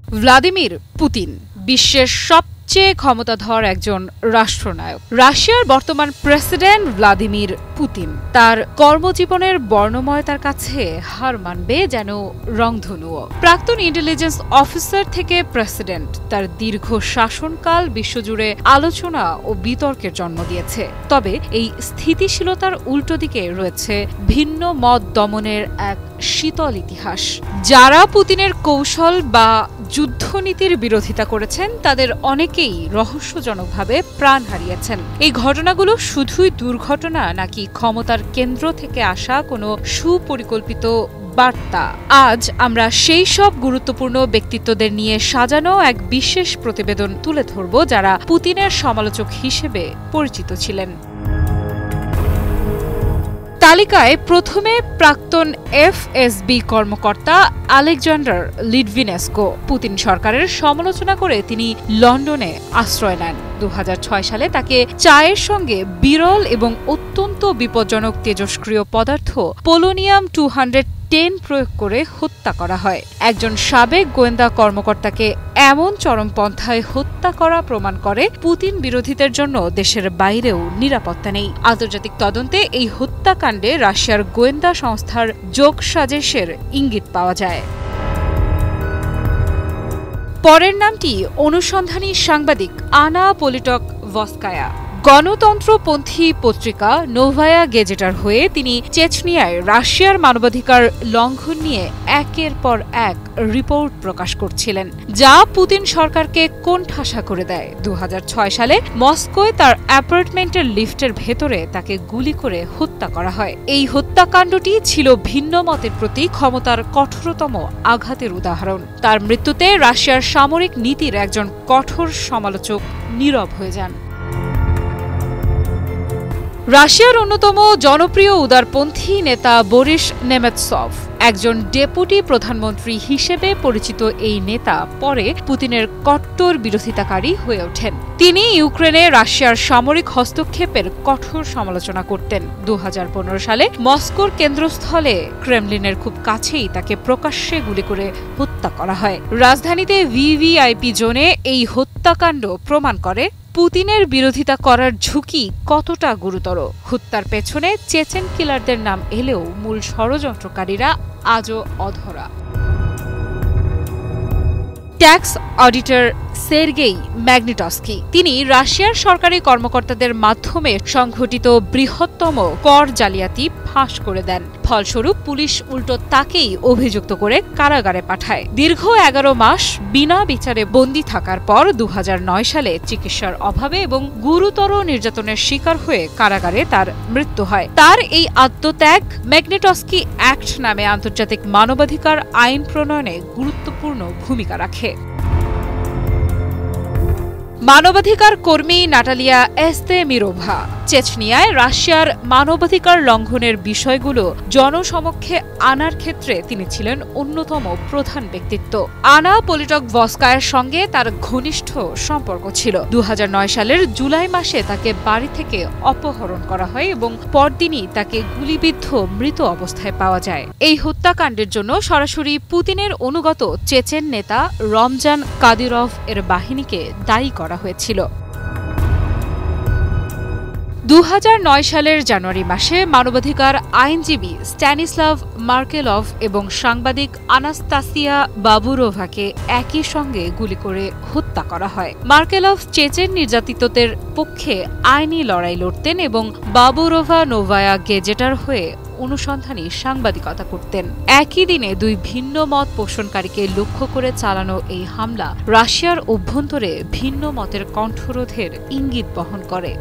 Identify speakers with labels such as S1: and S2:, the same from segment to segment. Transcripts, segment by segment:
S1: Vladimir Putin বিশ্বের সবচেয়ে ক্ষমতাধর একজন রাষ্ট্রনায়ক। রাশিয়ার বর্তমান প্রেসিডেন্ট ভ্লাদিমির পুতিন তার কর্মজীবনের বর্ণময়তার কাছে হার মানবে যেন রংধনুও। প্রাক্তন ইন্টেলিজেন্স অফিসার থেকে প্রেসিডেন্ট, তার দীর্ঘ শাসনকাল বিশ্বজুড়ে আলোচনা ও বিতর্কের জন্ম দিয়েছে। তবে এই স্থিতিশীলতার উল্টো দিকে রয়েছে ভিন্ন মত দমনের এক শীতল ইতিহাস। যারা পুতিনের কৌশল বা যুদ্ধনীতির বিরোধিতা করেছেন তাদের অনেকেই রহস্যজনকভাবে প্রাণ হারিয়েছেন। এই ঘটনাগুলো শুধুই দুর্ঘটনা নাকি ক্ষমতার কেন্দ্র থেকে আসা কোনো সুপরিকল্পিত বার্তা? আজ আমরা সেই সব গুরুত্বপূর্ণ ব্যক্তিত্বদের নিয়ে সাজানো এক বিশেষ প্রতিবেদন তুলে ধরব যারা পুতিনের সমালোচক হিসেবে পরিচিত ছিলেন। তালিকায় প্রথমে প্রাক্তন এফএসবি কর্মকর্তা আলেকজান্ডার লিটভিনেস্কো। পুতিন সরকারের সমালোচনা করে তিনি লন্ডনে আশ্রয় নেন। 2006 সালে তাকে চায়ের সঙ্গে বিরল এবং অত্যন্ত বিপজ্জনক তেজস্ক্রিয় পদার্থ পোলোনিয়াম 210 প্রয়োগ করে হত্যা করা হয়। একজন সাবেক গোয়েন্দা কর্মকর্তাকে এমন চরমপন্থায় হত্যা করা প্রমাণ করে পুতিন বিরোধীদের জন্য দেশের বাইরেও নিরাপত্তা নেই। আন্তর্জাতিক তদন্তে এই হত্যাকাণ্ডে রাশিয়ার গোয়েন্দা সংস্থার যোগসাজশের ইঙ্গিত পাওয়া যায়। পরের নামটি অনুসন্ধানী সাংবাদিক আনা পলিটকভস্কায়া। গণতন্ত্রপন্থী পত্রিকা নোভায়া গেজেটার হয়ে তিনি চেচনিয়ায় রাশিয়ার মানবাধিকার লঙ্ঘন নিয়ে একের পর এক রিপোর্ট প্রকাশ করছিলেন, যা পুতিন সরকারকে কোণঠাসা করে দেয়। 2006 সালে মস্কোয় তার অ্যাপার্টমেন্টের লিফটের ভেতরে তাকে গুলি করে হত্যা করা হয়। এই হত্যাকাণ্ডটি ছিল ভিন্ন মতের প্রতি ক্ষমতার কঠোরতম আঘাতের উদাহরণ। তার মৃত্যুতে রাশিয়ার সামরিক নীতির একজন কঠোর সমালোচক নীরব হয়ে যান। রাশিয়ার অন্যতম জনপ্রিয় উদারপন্থী নেতা বরিস নেমেৎসভ একজন ডেপুটি প্রধানমন্ত্রী হিসেবে পরিচিত। এই নেতা পরে পুতিনের কট্টর বিরোধিতাকারী হয়ে ওঠেন। তিনি ইউক্রেনে রাশিয়ার সামরিক হস্তক্ষেপের কঠোর সমালোচনা করতেন। 2015 সালে মস্কোর কেন্দ্রস্থলে ক্রেমলিনের খুব কাছেই তাকে প্রকাশ্যে গুলি করে হত্যা করা হয়। রাজধানীতে ভিভিআইপি জোনে এই হত্যাকাণ্ড প্রমাণ করে পুতিনের বিরোধিতা করার ঝুঁকি কতটা গুরুতর। হত্যার পেছনে চেচেন কিলারদের নাম এলেও মূল ষড়যন্ত্রকারীরা আজও অধরা। ট্যাক্স অডিটর সের্গেই ম্যাগনিটস্কি, তিনি রাশিয়ার সরকারি কর্মকর্তাদের মাধ্যমে সংঘটিত বৃহত্তম কর জালিয়াতি ফাঁস করে দেন। ফলস্বরূপ পুলিশ উল্টো তাকেই অভিযুক্ত করে কারাগারে পাঠায়। দীর্ঘ 11 মাস বিনা বিচারে বন্দী থাকার পর 2009 সালে চিকিৎসার অভাবে এবং গুরুতর নির্যাতনের শিকার হয়ে কারাগারে তার মৃত্যু হয়। তার এই আত্মত্যাগ ম্যাগনিটস্কি অ্যাক্ট নামে আন্তর্জাতিক মানবাধিকার আইন প্রণয়নে গুরুত্বপূর্ণ ভূমিকা রাখে। মানবাধিকার কর্মী নাটালিয়া এস্তেমিরোভা চেচনিয়ায় রাশিয়ার মানবাধিকার লঙ্ঘনের বিষয়গুলো জনসমক্ষে আনার ক্ষেত্রে তিনি ছিলেন অন্যতম প্রধান ব্যক্তিত্ব। আনা পলিটকভস্কায়ার সঙ্গে তার ঘনিষ্ঠ সম্পর্ক ছিল। 2009 সালের জুলাই মাসে তাকে বাড়ি থেকে অপহরণ করা হয় এবং পরদিনই তাকে গুলিবিদ্ধ মৃত অবস্থায় পাওয়া যায়। এই হত্যাকাণ্ডের জন্য সরাসরি পুতিনের অনুগত চেচেন নেতা রমজান কাদিরভ এর বাহিনীকে দায়ী করা হয়েছিল। 2009 সালের জানুয়ারি মাসে মানবাধিকার আইনজীবী স্ট্যানিস্লাভ মার্কেলভ এবং সাংবাদিক আনাস্তাসিয়া বাবুরোভাকে একই সঙ্গে গুলি করে হত্যা করা হয়। মার্কেলভ চেচেন নির্যাতিতদের পক্ষে আইনি লড়াই লড়তেন এবং বাবুরোভা নোভায়া গেজেটার হয়ে অনুসন্ধানী সাংবাদিকতা করতেন। একই দিনে দুই ভিন্ন মত পোষণকারীকে লক্ষ্য করে চালানো এই হামলা রাশিয়ার অভ্যন্তরে ভিন্ন মতের কণ্ঠরোধের ইঙ্গিত বহন করে।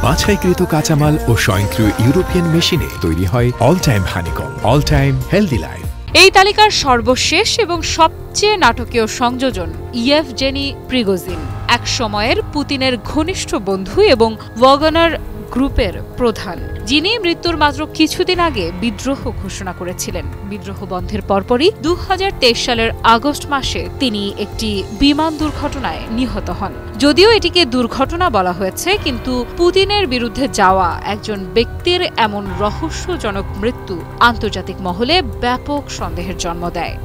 S2: বাছাইকৃত কাঁচামাল ও স্বয়ংক্রিয় ইউরোপিয়ান মেশিনে তৈরি হয় all time honeycomb, all time healthy life.
S1: এই তালিকার সর্বশেষ এবং সবচেয়ে নাটকীয় সংযোজন ইয়েভজেনি প্রিগোজিন, এক সময়ের পুতিনের ঘনিষ্ঠ বন্ধু এবং ওয়াগনার গ্রুপের প্রধান, যিনি মৃত্যুর মাত্র কিছুদিন আগে বিদ্রোহ ঘোষণা করেছিলেন। বিদ্রোহ বন্ধের পরপরই 2023 সালের আগস্ট মাসে তিনি একটি বিমান দুর্ঘটনায় নিহত হন। যদিও এটিকে দুর্ঘটনা বলা হয়েছে, কিন্তু পুতিনের বিরুদ্ধে যাওয়া একজন ব্যক্তির এমন রহস্যজনক মৃত্যু আন্তর্জাতিক মহলে ব্যাপক সন্দেহের জন্ম দেয়।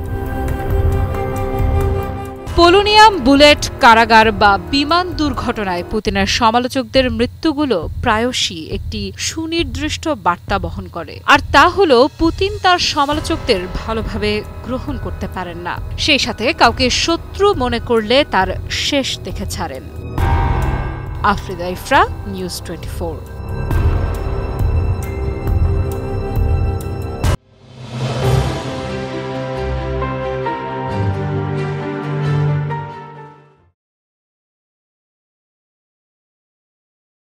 S1: পোলোনিয়াম, বুলেট, কারাগার বা বিমান দুর্ঘটনায় পুতিনের সমালোচকদের মৃত্যুগুলো প্রায়শই একটি সুনির্দিষ্ট বার্তা বহন করে, আর তা হলো পুতিন তার সমালোচকদের ভালোভাবে গ্রহণ করতে পারেন না, সেই সাথে কাউকে শত্রু মনে করলে তার শেষ দেখে ছাড়েন। আফরিদা ইফরা, নিউজ 24।